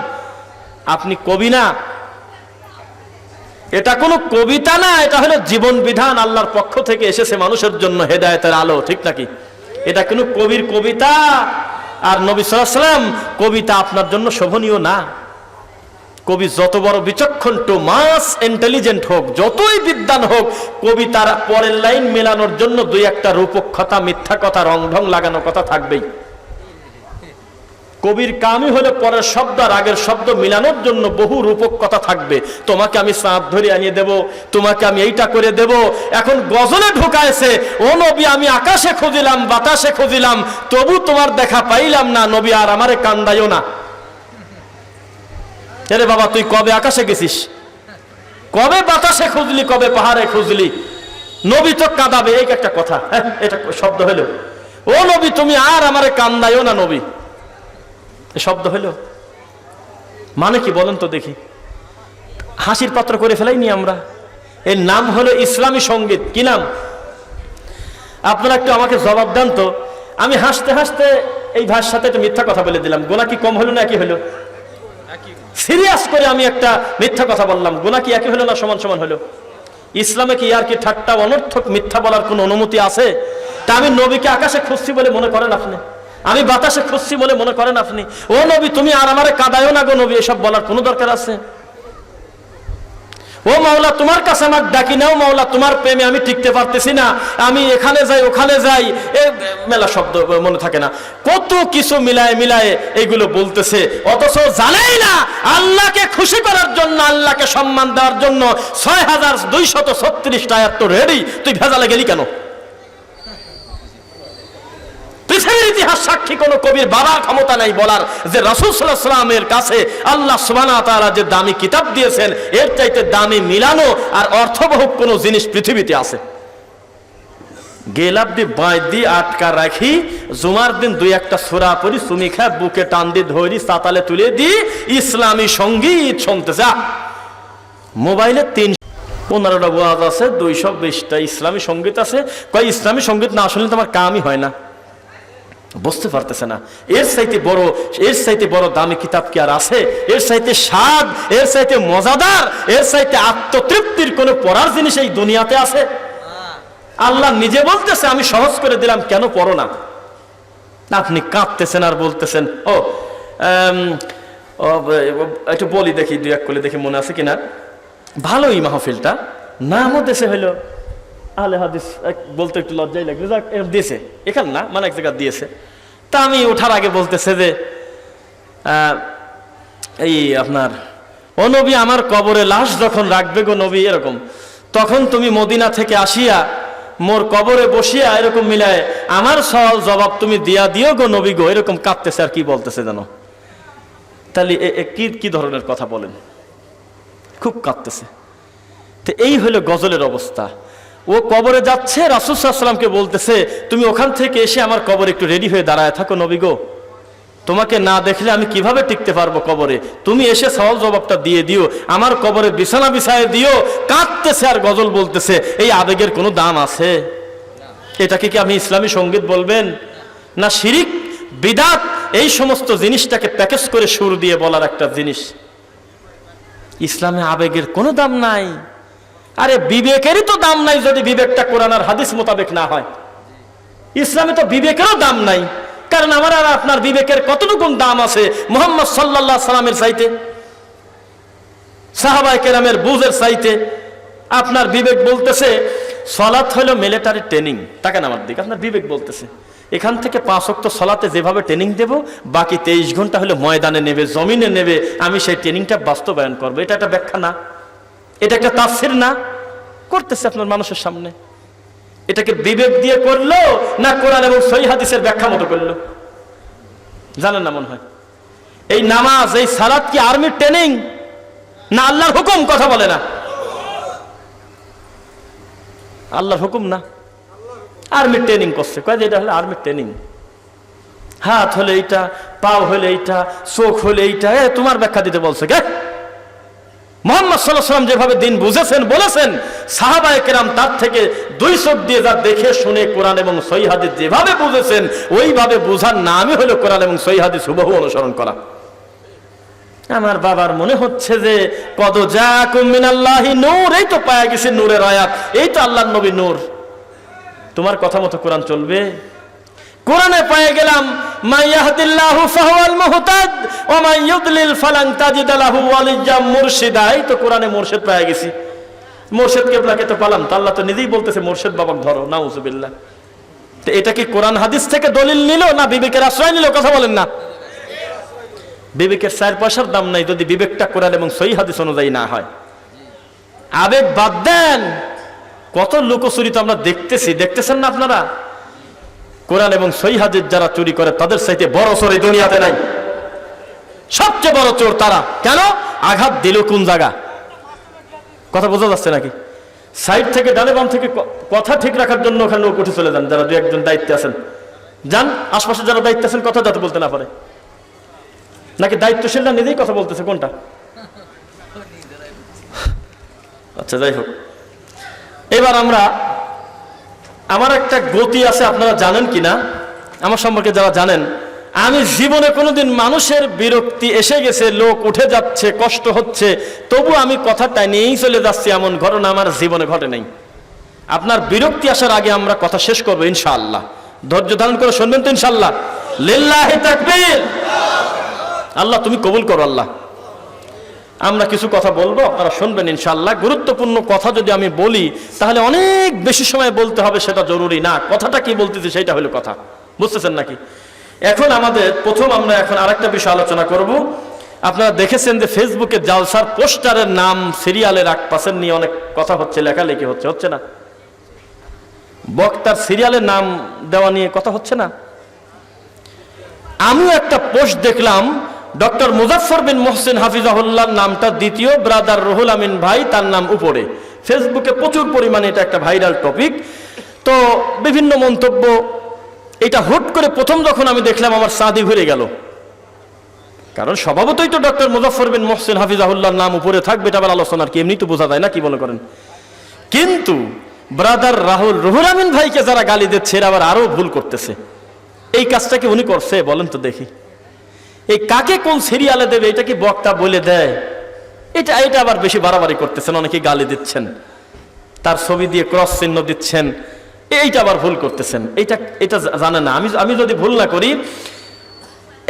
আপনি কবি না, এটা কোনো কবিতা না, এটা হলো জীবন বিধান, আল্লাহর পক্ষ থেকে এসেছে মানুষের জন্য হেদায়েতের আলো, ঠিক নাকি? এটা কোনো কবির কবিতা। আর নবী সাল্লাল্লাহু আলাইহি ওয়াসাল্লাম কবিতা আপনার জন্য শোভনীয় না। কবি যত বড় বিচক্ষণ, টু মাস ইন্টেলিজেন্ট হোক, যতই বিদ্বান হোক, কবিতার পরের লাইন মেলানোর জন্য দুই একটা রূপক কথা, মিথ্যা কথা, রং ঢং লাগানো কথা থাকবেই। কবির কামই হলে পরের শব্দ আর আগের শব্দ মিলানোর জন্য বহু রূপক কথা থাকবে। তোমাকে আমি চাঁদ ধরে আনিয়ে দেব, তোমাকে আমি এইটা করে দেব। এখন গজলে ঢুকাইছে, ও নবী আমি আকাশে খুঁজিলাম, বাতাসে খুঁজিলাম, তবু তোমার দেখা পাইলাম না, নবী আর আমারে কান্দাইও না। আরে বাবা, তুই কবে আকাশে গেছিস? কবে বাতাসে খুঁজলি? কবে পাহাড়ে খুঁজলি? নবী তো কাঁদাবে, এই একটা কথা। এটা শব্দ হলো, ও নবী তুমি আর আমারে কান্দাইও না, নবী শব্দ হলো মানে কি বলেন তো দেখি? হাসির পাত্র করে ফেলাইনি আমরা। এর নাম হলো ইসলামী সঙ্গীত। কি নাম? আপনারা একটু আমাকে জবাব দেন তো। আমি হাসতে হাসতে এই ভাইয়ের সাথে একটা মিথ্যা কথা বলে দিলাম, গুনাহ কি কম হলো না একই হলো? সিরিয়াস করে আমি একটা মিথ্যা কথা বললাম, গুনাহ কি একই হলো না সমান সমান হলো? ইসলামে কি আর কি ঠাট্টা অনর্থক মিথ্যা বলার কোনো অনুমতি আছে? তা আমি নবীকে আকাশে খুঁজছি বলে মনে করেন আপনি? আমি বাতাসে খুঁজছি বলে মনে করেন আপনি? ও নবী তুমি আর আমারে কাঁদায়ও না গো নবী, এসব বলার কোনো দরকার আছে? ও মাওলা তোমার কাছে আমার ডাকি নাও, মাওলা তোমার প্রেমে আমি টিকতে পারতেছি না, আমি এখানে যাই ওখানে যাই, মেলা শব্দ মনে থাকে না, কত কিছু মিলায় মিলায় এইগুলো বলতেছে, অথচ জানেই না আল্লাহকে খুশি করার জন্য, আল্লাহকে সম্মান দেওয়ার জন্য 6236 আয়াত তো রেডি, তুই ভেজালে গেলি কেন? পৃথিবীর ইতিহাস সাক্ষী কোন কবির বাবার ক্ষমতা নাই বলার যে রাসূল সাল্লাল্লাহু আলাইহি ওয়াসাল্লামের কাছে আল্লাহ সুবহানাহু ওয়া তাআলা যে দামি কিতাব দিয়েছেন, এর চাইতে দামি মিলানো আর অর্থবহ কোন জিনিস পৃথিবীতে আছে? গেলাপ দি বাঁধ দি আটকা রাখি, জুমার দিন দুই একটা সূরা পড়ি, সুমি খা বুকে টান দি ধরি, সাতালে তুলে দি, ইসলামী সঙ্গীত শুনতেছে। মোবাইলে 315টা ওয়াজ আছে, 220টা ইসলামী সঙ্গীত আছে। কয় ইসলামী সঙ্গীত না শুনলে তোমার কামই হয় না। বুঝতে পারতেছে না এর চাইতে বড় দামি কিতাব কি আর আছে? এর চাইতে স্বাদ, এর চাইতে মজাদার, এর চাইতে আত্মতৃপ্তির কোন পড়ার জিনিস এই দুনিয়াতে আছে? আল্লাহ নিজে বলতেছে আমি সহজ করে দিলাম, কেন পড়ো না? আপনি কাঁদতেছেন আর বলতেছেন ও একটু বলি দেখি, দুই এক করে দেখি মনে আছে কিনা। ভালোই মাহফিলটা, নামও দেশে হইলো আহলে হাদিস, বলতে একটু লজ্জাই লাগলো, যাক দিয়েছে, এখানে না মানে এক জায়গা দিয়েছে। তা আমি ওঠার আগে বলতেছে যে এই আপনার ও নবী আমার কবরে লাশ যখন রাখবে গো নবী এরকম, তখন তুমি মদিনা থেকে আসিয়া মোর কবরে বসিয়া এরকম মিলায় আমার সওয়াল জবাব তুমি দিয়া দিও গো নবী গো, এরকম কাঁদতেছে। আর কি বলতেছে জানো? তাহলে কি ধরনের কথা বলেন? খুব কাঁদতেছে। তো এই হলো গজলের অবস্থা। ও কবরে যাচ্ছে, রাসূল সাল্লাল্লাহু আলাইহি ওয়াসাল্লামকে বলতেছে তুমি ওখান থেকে এসে আমার কবরে একটু রেডি হয়ে দাঁড়ায় থাকো নবী গো, তোমাকে না দেখলে আমি কিভাবে টিকতে পারবো কবরে, তুমি এসে সওয়াল জবাবটা দিয়ে দিও, আমার কবরে বিছানা বিছায় দিও। কাঁদতেছে আর গজল বলতেছে। এই আবেগের কোনো দাম আছে? এটাকে কি আপনি ইসলামী সঙ্গীত বলবেন? না শিরিক, বিদআত, এই সমস্ত জিনিসটাকে প্যাকেজ করে সুর দিয়ে বলার একটা জিনিস। ইসলামে আবেগের কোনো দাম নাই। আরে বিবেকেরই তো দাম নাই যদি বিবেকটা কোরআন আর হাদিস মোতাবেক না হয়। ইসলামে তো বিবেকেরও দাম নাই, কারণ আমার আর আপনার বিবেকের কতটুকু দাম আছে মুহাম্মদ সাল্লাল্লাহু আলাইহি সাল্লামের চাইতে, সাহাবায়ে কেরামের বুঝের চাইতে। আপনার বিবেক বলতেছে সালাত হলো মিলিটারি ট্রেনিং, তাকান আমার দিকে, আপনার বিবেক বলতেছে এখান থেকে 5 ওয়াক্ত সালাতে যেভাবে ট্রেনিং দেব, বাকি 23 ঘন্টা হলো ময়দানে নেবে, জমিনে নেবে, আমি সেই ট্রেনিংটা বাস্তবায়ন করবো। এটা একটা ব্যাখ্যা না, এটা একটা তাফসীর না, করতেছে আপনার মানুষের সামনে। এটাকে বিবেক দিয়ে করলো না কোরআন এবং সহিহ হাদিসের ব্যাখ্যা মতো করলো? জানেন না মনে হয়। এই নামাজ, এই সালাত কি আর্মির ট্রেনিং না আল্লাহর হুকুম? কথা বলে না। আল্লাহর হুকুম না, আর্মির ট্রেনিং করছে। কয় যে এটা হলো আর্মির ট্রেনিং, হাত হলে এইটা, পাও হলে এইটা, চোখ হলে এইটা, তোমার ব্যাখ্যা দিতে বলছে কে? মুহাম্মদ সাল্লাল্লাহু আলাইহি ওয়াসাল্লাম যেভাবে দিন বুঝেছেন বলেছেন, সাহাবায়ে কেরাম তার থেকে 2 চোখ দিয়ে যা দেখে শুনে কোরআন এবং সহিহ হাদিস যেভাবে বুঝেছেন ওইভাবে বুঝার নামই হলো কোরআন এবং সহিহ হাদিস হুবহু অনুসরণ করা। আমার বাবার মনে হচ্ছে যে কদ জাকুম মিনাল্লাহি নূর, এই তো পায়া গেছে নূরের আয়াত, এই তো আল্লাহর নবী নূর। তোমার কথা মতো কোরআন চলবে? কোরআনে পেয়ে গেলাম মান ইয়াহদিল্লাহু ফাহুয়াল মুহতাদ ওয়া মান ইউদ্লিল ফালান তাজিদ লাহু ওয়ালিয়্যাম মুরশিদা। এই তো কোরআনে মুর্শিদ পেয়ে গেছি। মুর্শিদ কেবলাকে তো পালাম, তো আল্লাহ তো নিজেই বলতেছে মুর্শিদ বাবাকে ধরো, নাউজুবিল্লাহ। তো এটা কি কোরআন হাদিস থেকে দলিল নিল না বিবেকের আশ্রয় নিল? কথা বলেন না। বিবেকের 4 পয়সার দাম নাই যদি বিবেকটা কোরআন এবং সহিহ হাদিস অনুযায়ী না হয়। আবেগ বাদ দেন। কত লুকোচুরি তো আমরা দেখতেছেন না আপনারা? কোরআন এবং সহিহ হাদিস যারা চুরি করে তাদের চাইতে বড় চোর এই দুনিয়াতে নাই। সবচেয়ে বড় চোর তারা। কেন? আঘাত দিল কোন জায়গা? কথা বোঝা যাচ্ছে নাকি? সাইড থেকে ডানে বাম থেকে কথা ঠিক রাখার জন্য ওখানে লোক উঠে চলে যান, যারা 2-1 জন দায়িত্বে আছেন। যান, আশপাশে যারা দায়িত্বে আছেন কথা যাতে বলতে না পারে। নাকি দায়িত্বশীলরা নিজেই কথা বলতেছে? কোনটা? আচ্ছা, যাই হোক, এবার আমার একটা গতি আছে, আপনারা জানেন কিনা, আমার সম্পর্কে যারা জানেন, আমি জীবনে কোনোদিন মানুষের বিরক্তি এসে গেছে, লোক উঠে যাচ্ছে, কষ্ট হচ্ছে, তবু আমি কথাটা নিয়েই চলে যাচ্ছি, এমন ঘটনা আমার জীবনে ঘটে নাই। আপনার বিরক্তি আসার আগে আমরা কথা শেষ করবো ইনশাআল্লাহ। ধৈর্য ধারণ করে শুনবেন তো ইনশাআল্লাহ? লিল্লাহি তাকবীর। আল্লাহ তুমি কবুল করো আল্লাহ। আমরা কিছু কথা বলবো, আপনারা শুনবেন ইনশাআল্লাহ। গুরুত্বপূর্ণ কথা যদি আমি বলি তাহলে অনেক বেশি সময় বলতে হবে, সেটা জরুরি না। কথাটা কি বলতেছি সেটা হলো কথা, বুঝতেছেন নাকি? এখন আমরা এখন আরেকটা বিষয় আলোচনা করব। আপনারা দেখেছেন যে ফেসবুকে জালসার পোস্টারের নাম সিরিয়ালের আশপাশের নিয়ে অনেক কথা হচ্ছে, লেখালেখি হচ্ছে না? বক্তার সিরিয়ালের নাম দেওয়া নিয়ে কথা হচ্ছে না? আমিও একটা পোস্ট দেখলাম, ডক্টর মুজাফফর বিন মোহসিন হাফিজাহুল্লাহর নামটা দ্বিতীয়, ব্রাদার রুহুল আমিন ভাই তার নাম উপরে। ফেসবুকে প্রচুর পরিমাণে এটা একটা ভাইরাল টপিক। তো বিভিন্ন মন্তব্য, এটা হুট করে প্রথম যখন আমি দেখলাম আমার সাদি ঘুরে গেল। কারণ স্বভাবতই তো ডক্টর মুজাফফর বিন মোহসিন হাফিজাহুল্লাহর নাম উপরে থাকবে, এটা আবার আলোচনার কি এমনি তো বোঝা যায় না, কি মনে করেন? কিন্তু ব্রাদার রুহুল আমিন ভাইকে যারা গালি দিচ্ছে এরা আবার আরো ভুল করতেছে। এই কাজটা কি উনি করছে? বলেন তো দেখি। এই কাকে কোন সিরিয়ালে দেবে এটা কি বক্তা বলে দেয়? এটা আবার বেশি বাড়াবাড়ি করতেছেন, অনেকে গালি দিচ্ছেন, তার ছবি দিয়ে ক্রস চিহ্ন দিচ্ছেন, এইটা আবার ভুল করতেছেন। এটা জানে না। আমি যদি ভুল না করি,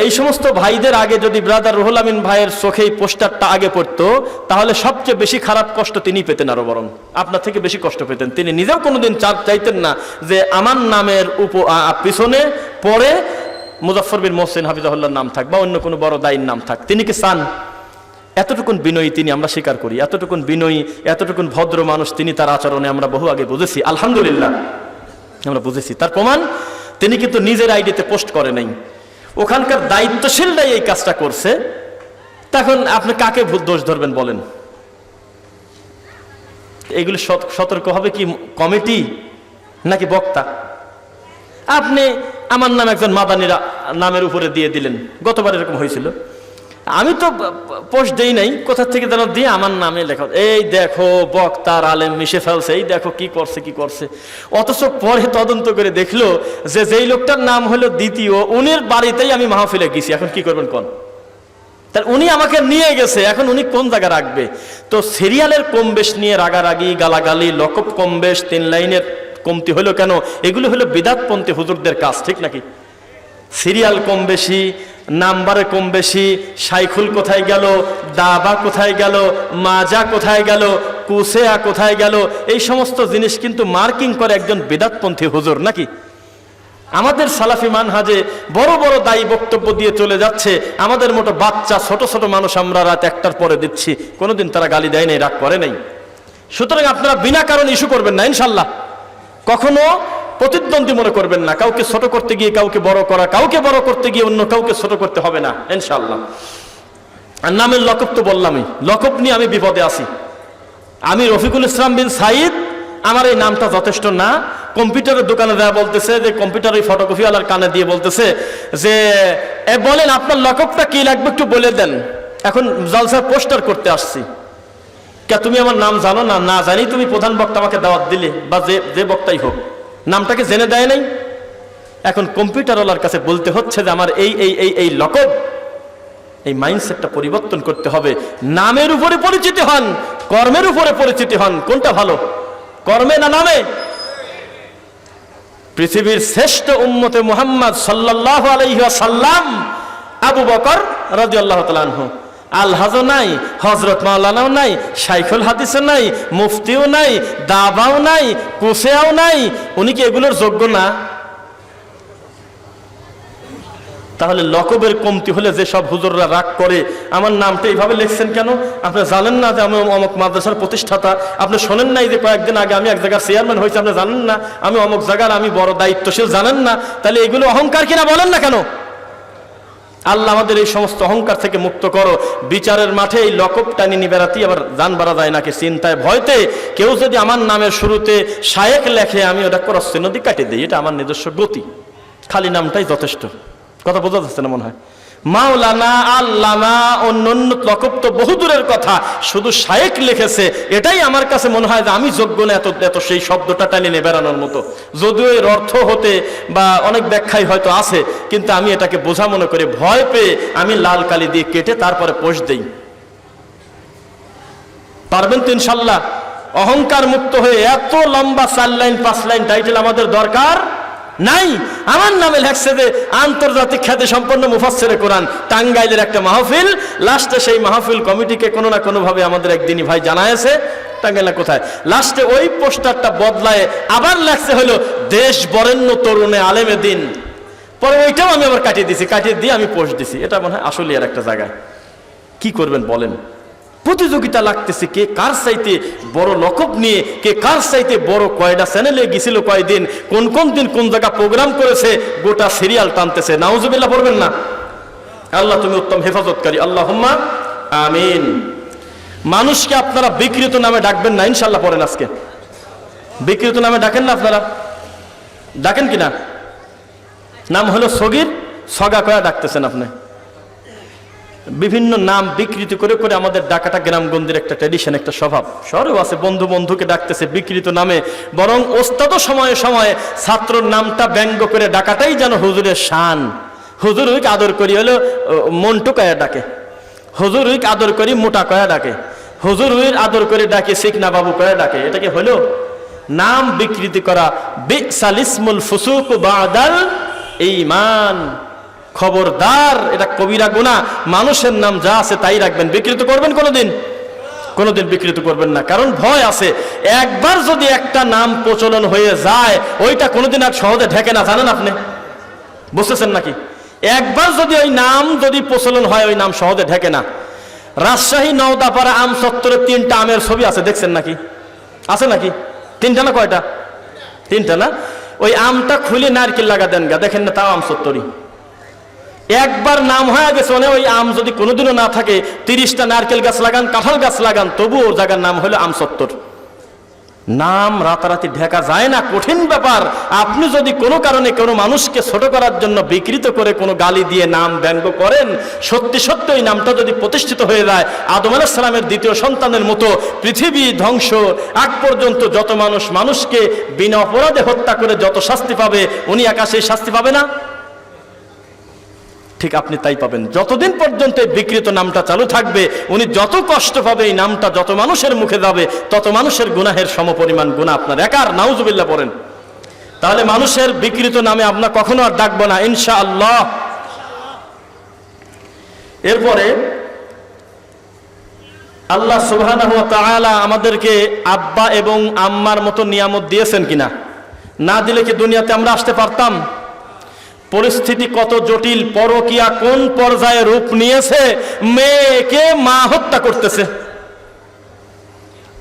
এই সমস্ত ভাইদের আগে যদি ব্রাদার রুহুল আমিন ভাইয়ের চোখে এই পোস্টারটা আগে পড়তো তাহলে সবচেয়ে বেশি খারাপ কষ্ট তিনি পেতেন, আরো বরং আপনার থেকে বেশি কষ্ট পেতেন। তিনি নিজেও কোনোদিন চাইতেন না যে আমার নামের পিছনে পরে মুজাফফর বিন মোহসিন হাফিজাহুল্লাহর নাম থাক বা অন্য কোনো বড় দায়ীর নাম থাক। তিনি কি চান? এতটুকুন বিনয়ী তিনি, আমরা স্বীকার করি, এতটুকুন বিনয়ী, এতটুকুন ভদ্র মানুষ তিনি। তার আচরণে আমরা বহু আগে বুঝেছি, আলহামদুলিল্লাহ আমরা বুঝেছি। তার প্রমাণ তিনি কিন্তু নিজের আইডিতে পোস্ট করে নাই, ওখানকার দায়িত্বশীলরাই এই কাজটা করছে। তখন আপনি কাকে দোষ ধরবেন বলেন? এগুলি সতর্ক হবে কি কমিটি নাকি বক্তা? আপনি আমার নাম একজন মাদানির নামের উপরে দিয়ে দিলেন, গতবার এরকম হয়েছিল। আমি তো পোস্ট দেই নাই, কোথা থেকে যেন দিয়ে আমার নামে লেখা, এই দেখো বক্তার আলেম মিশে ফেলছে, এই দেখো কি করছে। অথচ পরে তদন্ত করে দেখলো যে যেই লোকটার নাম হলো দ্বিতীয়, উনির বাড়িতেই আমি মাহফিলে গেছি। এখন কি করবেন কোন? তার উনি আমাকে নিয়ে গেছে, এখন উনি কোন জায়গা রাখবে? তো সিরিয়ালের কম বেশ নিয়ে রাগারাগি, গালাগালি, লকব কম বেশ, 3 লাইনের কমতি হলো কেন? এগুলো হলো বিদাতপন্থী হুজুরদের কাজ, ঠিক নাকি? সিরিয়াল কম বেশি, নাম্বারে কম বেশি, শাইখুল কোথায় গেল, দাবা কোথায় গেল, মাজা কোথায় গেল, কুসেয়া কোথায় গেল, এই সমস্ত জিনিস কিন্তু মার্কিং করে একজন বিদাতপন্থী হুজুর, নাকি? আমাদের সালাফি মানহাজে বড় বড় দায়ী বক্তব্য দিয়ে চলে যাচ্ছে, আমাদের মতো বাচ্চা ছোট ছোট মানুষ আমরা রাত 1টার পরে দিচ্ছি, কোনোদিন তারা গালি দেয় নাই, রাগ করে নাই। সুতরাং আপনারা বিনা কারণে ইস্যু করবেন না ইনশাল্লাহ, কখনো প্রতিদ্বন্দ্বী মনে করবেন না। কাউকে ছোট করতে গিয়ে কাউকে বড় করা, কাউকে বড় করতে গিয়ে অন্য কাউকে ছোট করতে হবে না ইনশাআল্লাহ। আর নামের লকব তো বললামই, লকব নিয়ে আমি বিপদে আছি। আমি রফিকুল ইসলাম বিন সাইদ, আমার এই নামটা যথেষ্ট না। কম্পিউটারের দোকানে দেওয়া বলতেছে যে কম্পিউটারের ফটোকপিওয়ালার কানে দিয়ে বলতেছে যে বলেন আপনার লকবটা কি লাগবে একটু বলে দেন। এখন জলসার পোস্টার করতে আসছি, কে তুমি আমার নাম জানো না? না জানি, তুমি প্রধান বক্তা আমাকে দাওয়াত দিলে, বা যে বক্তাই হোক, নামটাকে জেনে দেয় নাই। এখন কম্পিউটারওয়ালার কাছে বলতে হচ্ছে যে আমার এই লকব, এই মাইন্ডসেটটা পরিবর্তন করতে হবে। নামের উপরে পরিচিত হন, কর্মের উপরে পরিচিত হন। কোনটা ভালো, কর্মে না নামে? পৃথিবীর শ্রেষ্ঠ উম্মতে মুহাম্মদ সাল্লাল্লাহু আলাইহি ওয়াসাল্লাম আবু বকর রাদিয়াল্লাহু তাআলা আনহু, আলহাজও নাই, হযরত মাওলানাও নাই, শাইখুল হাদিসও নাই, মুফতিও নাই, দাবাও নাই, কুসেও নাই। উনি কি এগুলোর যোগ্য না? তাহলে লকবের কমতি হলে যে সব হুজুররা রাগ করে, আমার নামটা এইভাবে লিখছেন কেন? আপনি জানেন না যে আমি অমুক মাদ্রাসার প্রতিষ্ঠাতা? আপনি শোনেন নাই যে কয়েকদিন আগে আমি এক জায়গার চেয়ারম্যান হয়েছি? আপনি জানেন না আমি অমুক জায়গার আমি বড় দায়িত্বশীল? জানেন না? তাহলে এগুলো অহংকার কিনা বলেন না কেন? আল্লাহ আমাদের এই সমস্ত অহংকার থেকে মুক্ত করো। বিচারের মাঠে এই লকব টানিনি বেড়াতি আবার জান বাড়া যায় নাকি চিন্তায় ভয়তে কেউ যদি আমার নামের শুরুতে শায়েক লেখে, আমি ওটা করস্য নদী কাটিয়ে দিই, এটা আমার নিজস্ব গতি। খালি নামটাই যথেষ্ট। কথা বোঝা যাচ্ছে না মনে হয়? মাওলানা, আল্লামা, অন্যান্য লকব তো বহু দূরের কথা, শুধু শায়েক লিখেছে, এটাই আমার কাছে মনে হয় যে আমি যোগ্য না এত এত সেই শব্দটা টানিয়ে বেড়ানোর মতো। যদিও এর অর্থ হতে বা অনেক ব্যাখ্যাই হয়তো আছে, কিন্তু আমি এটাকে বোঝা মনে করে ভয় পেয়ে আমি লাল কালি দিয়ে কেটে তারপরে পোস্ট দেই। পারবেন তো ইনশাল্লাহ? অহংকার মুক্ত হয়ে এত লম্বা 4 লাইন 5 লাইন টাইটেল আমাদের দরকার নাই। আমার নামে লেখছে যে আন্তর্জাতিক খ্যাতি সম্পন্ন মুফাসসিরে কোরআন, টাঙ্গাইলের একটা মাহফিল। লাস্টে সেই মাহফিল কমিটিকে কোনো না কোনো ভাবে আমাদের একদিনই ভাই জানায়েছে, টাঙ্গাইলে কোথায়, লাস্টে ওই পোস্টারটা বদলায় আবার লেখছে হলো দেশ বরেণ্য তরুণে আলেমে দিন। পরে ওইটাও আমি আবার কাটিয়ে দিছি, কাটিয়ে দিয়ে আমি পোস্ট দিছি। এটা মনে হয় আসলে আর একটা জায়গায়। কি করবেন বলেন? প্রতিযোগিতা লাগতেছে, কে কার চাইতে বড় লকব নিয়ে, কে কার চাইতে বড় কয়টা চ্যানেলে গেছিল, কয়দিন কোন কোন দিন কোন জায়গা প্রোগ্রাম করেছে, গোটা সিরিয়াল টানতেছে। নাউজুবিল্লাহ পড়বেন না? আল্লাহ তুমি উত্তম হেফাজতকারী, আল্লাহুম্মা আমিন। মানুষকে আপনারা বিকৃত নামে ডাকবেন না ইনশাল্লাহ। পড়েন আজকে বিকৃত নামে ডাকেন না আপনারা? ডাকেন কিনা? নাম হলো সগীর, সগা কয়া ডাকতেছেন আপনি। বিভিন্ন নাম বিকৃত করে করে আমাদের ডাকাটা গ্রামগঞ্জের একটা ট্র্যাডিশন, একটা স্বভাব। শহরেও আছে, বন্ধু বন্ধুকে ডাকতেছে বিকৃত নামে। বরং ওস্তাদও সময়ে সময়ে ছাত্রর নামটা ব্যঙ্গ করে ডাকাটাই যেন হুজুরের শান। হুজুর উইক আদর করি হলো মন্টু কয়া ডাকে, হুজুর উইক আদর করি মোটা কয়া ডাকে, হুজুর উইক আদর করে ডাকে সিকনা বাবু কয়া ডাকে। এটা কি হলো? নাম বিকৃতি করা। বিসাল ইসমুল ফুসুক বাদাল ঈমান। খবরদার, এটা কবিরা গুনাহ। মানুষের নাম যা আছে তাই রাখবেন, বিকৃত করবেন কোনোদিন? কোনোদিন বিকৃত করবেন না। কারণ ভয় আছে, একবার যদি একটা নাম প্রচলন হয়ে যায় ওইটা কোনোদিন আর সহজে ঢেকে না। জানেন আপনি? বুঝতেছেন নাকি? একবার যদি ওই নাম যদি প্রচলন হয়, ওই নাম সহজে ঢেকে না। রাজশাহী নওদাপাড়া আম চত্বরে 3টা আমের ছবি আছে, দেখছেন নাকি? আছে নাকি? 3টা না কয়টা? 3টা না? ওই আমটা খুলে নারকেল লাগা দেন গা, দেখেন না, তাও আম চত্বরই। একবার নাম হয়ে গেছে, মানে ওই আম যদি কোনোদিনও না থাকে, 30টা নারকেল গাছ লাগান, কাঁঠাল গাছ লাগান, তবু ওর জায়গার নাম হলো আম চত্বর। নাম রাতারাতি ঢেকা যায় না, কঠিন ব্যাপার। আপনি যদি কোনো কারণে কোনো মানুষকে ছোট করার জন্য বিকৃত করে কোনো গালি দিয়ে নাম ব্যঙ্গ করেন, সত্যি সত্যি ওই নামটা যদি প্রতিষ্ঠিত হয়ে যায় আদম আলাইহিস সালামের দ্বিতীয় সন্তানের মতো, পৃথিবী ধ্বংস আগ পর্যন্ত যত মানুষ মানুষকে বিনা অপরাধে হত্যা করে যত শাস্তি পাবে, উনি একা সেই শাস্তি পাবে না? ঠিক আপনি তাই পাবেন। যতদিন পর্যন্ত এই বিকৃত নামটা চালু থাকবে, উনি যত কষ্ট পাবে, এই নামটা যত মানুষের মুখে যাবে তত মানুষের গুনাহের সমপরিমাণ গুনাহ আপনার একার। নাউজুবিল্লাহ পড়েন। তাহলে মানুষের বিকৃত নামে আমরা কখনো আর ডাকবো না ইনশাআল্লাহ। এরপরে আল্লাহ সুবহানাহু ওয়া তাআলা আমাদেরকে আব্বা এবং আম্মার মতো নিয়ামত দিয়েছেন কিনা? না দিলে কি দুনিয়াতে আমরা আসতে পারতাম? পরিস্থিতি কত জটিল, পরকিয়া কোন পর্যায়ে রূপ নিয়েছে, মেয়েকে মা হত্যা করতেছে।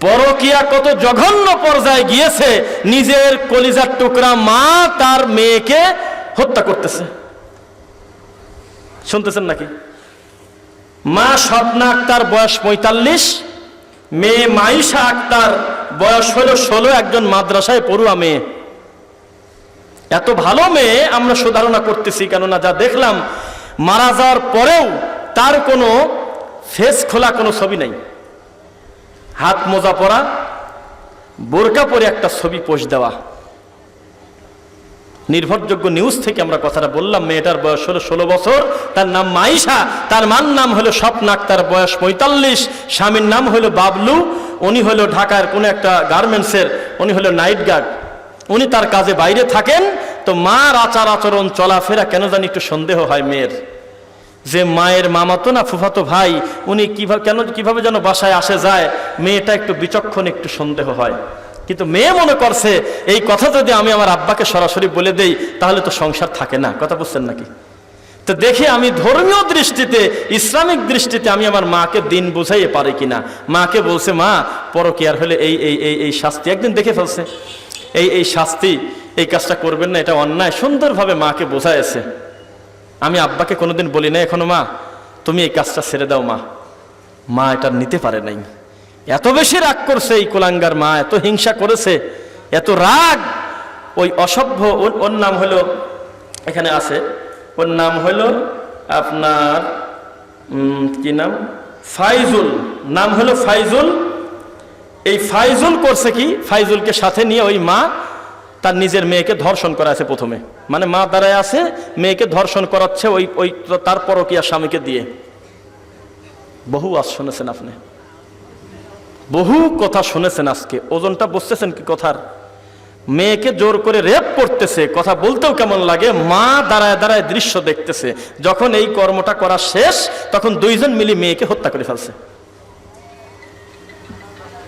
পরকিয়া কত জঘন্য পর্যায়ে গিয়েছে, নিজের কলিজার টুকরা মা তার মেয়েকে হত্যা করতেছে। শুনতেছেন নাকি? মা স্বপ্না আক্তার বয়স 45, মেয়ে মাইশা আক্তার বয়স হলো 16, একজন মাদ্রাসায় পড়ুয়া মেয়ে। এত ভালো মেয়ে আমরা সুধারণা করতেছি, কেননা যা দেখলাম মারা যাওয়ার পরেও তার কোনো ফেস খোলা কোনো ছবি নাই, হাত মোজা পরা, বোরকা পরে একটা ছবি পোস্ট দেওয়া। নির্ভরযোগ্য নিউজ থেকে আমরা কথাটা বললাম। মেয়েটার বয়স হলো 16 বছর, তার নাম মাইশা, তার মার নাম হলো স্বপ্না আক্তার, বয়স 45, স্বামীর নাম হলো বাবলু, উনি হলো ঢাকার কোনো একটা গার্মেন্টসের, উনি হলো নাইট গার্ড, উনি তার কাজে বাইরে থাকেন। তো মার আচার আচরণ চলাফেরা কেন জানি একটু সন্দেহ হয় মেয়ের, যে মায়ের মামাতো না ফুফাতো ভাই উনি কিভাবে যেন বাসায় আসে যায়, মেয়েটা একটু বিচক্ষণ, একটু সন্দেহ হয়। কিন্তু মেয়ে মনে করছে এই কথা যদি আমি আমার আব্বাকে সরাসরি বলে দেই তাহলে তো সংসার থাকে না, কথা বুঝছেন নাকি? তো দেখি আমি ধর্মীয় দৃষ্টিতে, ইসলামিক দৃষ্টিতে আমি আমার মাকে দিন বুঝাইতে পারি কিনা। মাকে বলছে, মা পরকীয়ার হলে এই এই এই এই শাস্তি, একদিন দেখে ফেলছে এই শাস্তি, এই কাজটা করবেন না, এটা অন্যায়, সুন্দরভাবে মাকে বোঝাইছে। আমি আব্বাকে কোনোদিন বলি না এখনো, মা তুমি এই কাজটা ছেড়ে দাও। মা এটা নিতে পারে নাই, এত বেশি রাগ করছে এই কুলাঙ্গার মা, এত হিংসা করেছে, এত রাগ। ওই অসভ্য, ওর নাম হলো, এখানে আছে, ওর নাম হলো আপনার কি নাম, ফাইজুল, নাম হলো ফাইজুল। এই ফাইজুল করছে কি, ফাইজুলকে সাথে নিয়ে ওই মা তার নিজের মেয়েকে ধর্ষণ করাছে প্রথমে, মানে মা দাঁড়ায় আছে, মেয়েকে ধর্ষণ করাচ্ছে ওই তার পরকীয়া স্বামীকে দিয়ে। বহু আজ শুনেছেন আপনি, বহু কথা শুনেছেন, আজকে ওজনটা বুঝতেছেন কি কথার? মেয়েকে জোর করে রেপ করতেছে, কথা বলতেও কেমন লাগে, মা দাঁড়ায় দাঁড়ায় দৃশ্য দেখতেছে। যখন এই কর্মটা করা শেষ তখন দুইজন মিলে মেয়েকে হত্যা করে ফেলছে।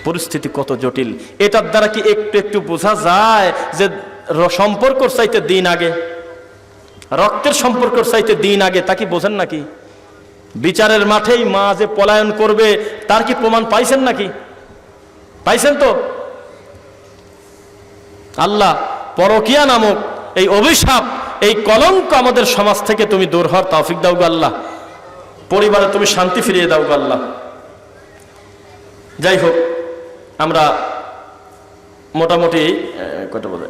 পরিস্থিতি কত জটিল, এটার দ্বারা কি একটু একটু বোঝা যায় যে সম্পর্কর চাইতে দিন আগে, রক্তের সম্পর্কর চাইতে দিন আগে, তা কি বোঝেন নাকি? বিচারের মাঠেই মা যে পলায়ন করবে তার কি প্রমাণ পাইছেন নাকি? পাইছেন তো? আল্লাহ পরকীয়া নামক এই অভিশাপ, এই কলঙ্ক আমাদের সমাজ থেকে তুমি দূর হওয়ার তৌফিক দাও গো আল্লাহ, পরিবারে তুমি শান্তি ফিরিয়ে দাও গো আল্লাহ। যাই হোক, আমরা মোটামুটি কয়টা বলে